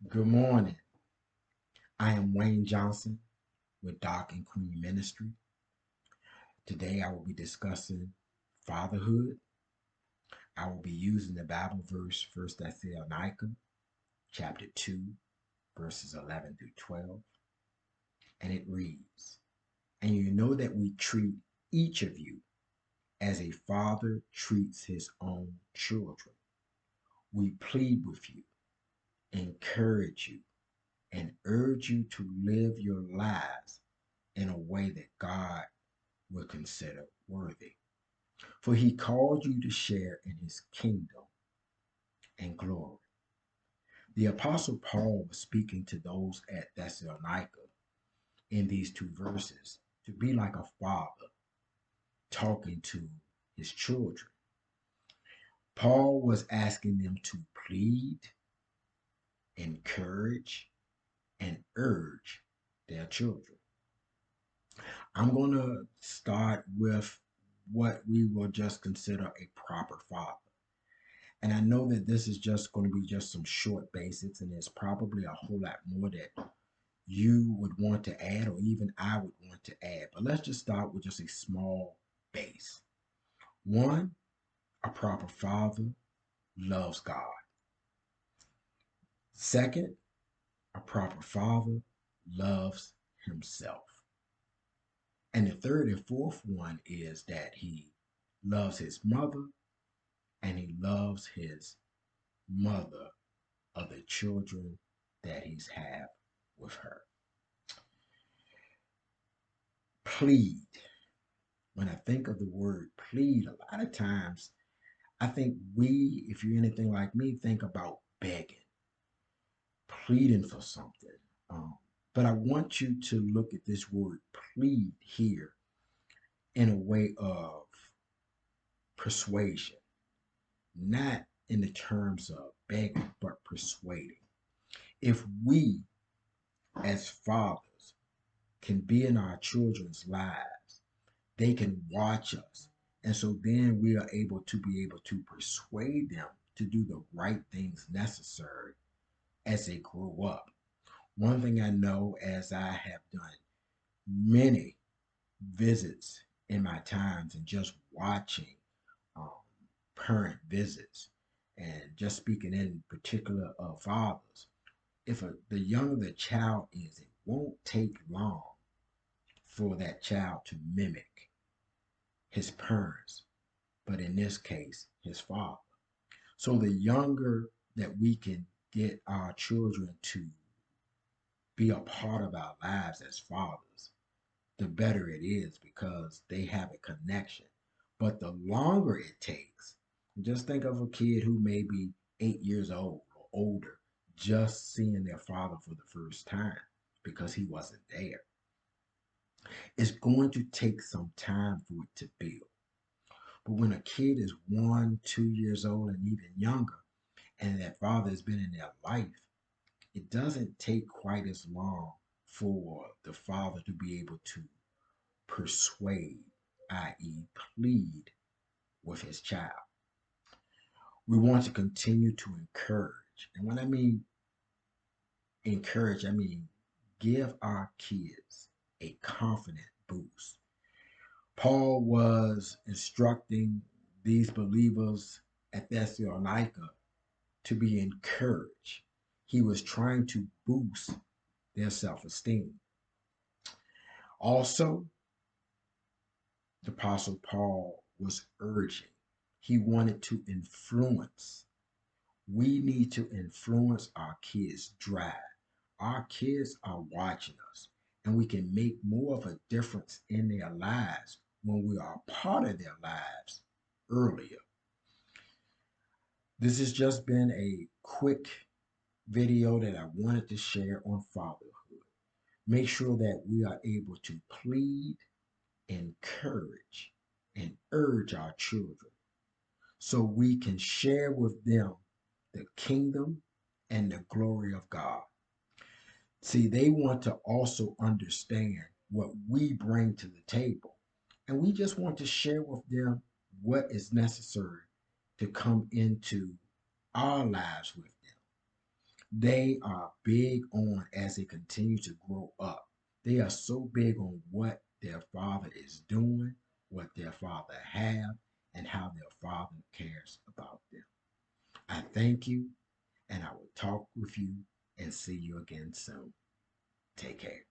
Good morning. I am Wayne Johnson with Doc and Queen Ministry. Today I will be discussing fatherhood. I will be using the Bible verse First Thessalonians chapter 2, verses 11 through 12. And it reads, "And you know that we treat each of you as a father treats his own children. We plead with you, encourage you, and urge you to live your lives in a way that God will consider worthy. For he called you to share in his kingdom and glory." The Apostle Paul was speaking to those at Thessalonica in these two verses to be like a father talking to his children. Paul was asking them to plead, encourage, and urge their children. I'm going to start with what we will just consider a proper father. And I know that this is just going to be just some short basics, and there's probably a whole lot more that you would want to add, or even I would want to add. But let's just start with just a small base. One, a proper father loves God. Second, a proper father loves himself. And the third and fourth one is that he loves his mother and he loves his mother of the children that he's had with her. Plead. When I think of the word plead, a lot of times I think we, if you're anything like me, think about begging, pleading for something. But I want you to look at this word plead here in a way of persuasion, not in the terms of begging, but persuading. If we, as fathers, can be in our children's lives, they can watch us. And so then we are able to persuade them to do the right things necessary as they grow up. One thing I know, as I have done many visits in my times and just watching um, parent visits and just speaking in particular of fathers, if the younger the child is, it won't take long for that child to mimic his parents, but in this case, his father. So the younger that we can get our children to be a part of our lives as fathers, the better it is because they have a connection. But the longer it takes, just think of a kid who may be 8 years old or older, just seeing their father for the first time because he wasn't there. It's going to take some time for it to build. But when a kid is 1, 2 years old and even younger, and that father has been in their life, it doesn't take quite as long for the father to be able to persuade, i.e., plead with his child. We want to continue to encourage. And when I mean encourage, I mean give our kids a confident boost. Paul was instructing these believers at Thessalonica to be encouraged. He was trying to boost their self esteem. Also, the Apostle Paul was urging, he wanted to influence. We need to influence our kids' drive. Our kids are watching us, and we can make more of a difference in their lives when we are a part of their lives earlier. This has just been a quick video that I wanted to share on fatherhood. Make sure that we are able to plead, encourage, and urge our children so we can share with them the kingdom and the glory of God. See, they want to also understand what we bring to the table. And we just want to share with them what is necessary to come into our lives with them. They are big on as they continue to grow up. They are so big on what their father is doing, what their father have, and how their father cares about them. I thank you, and I will talk with you and see you again soon. Take care.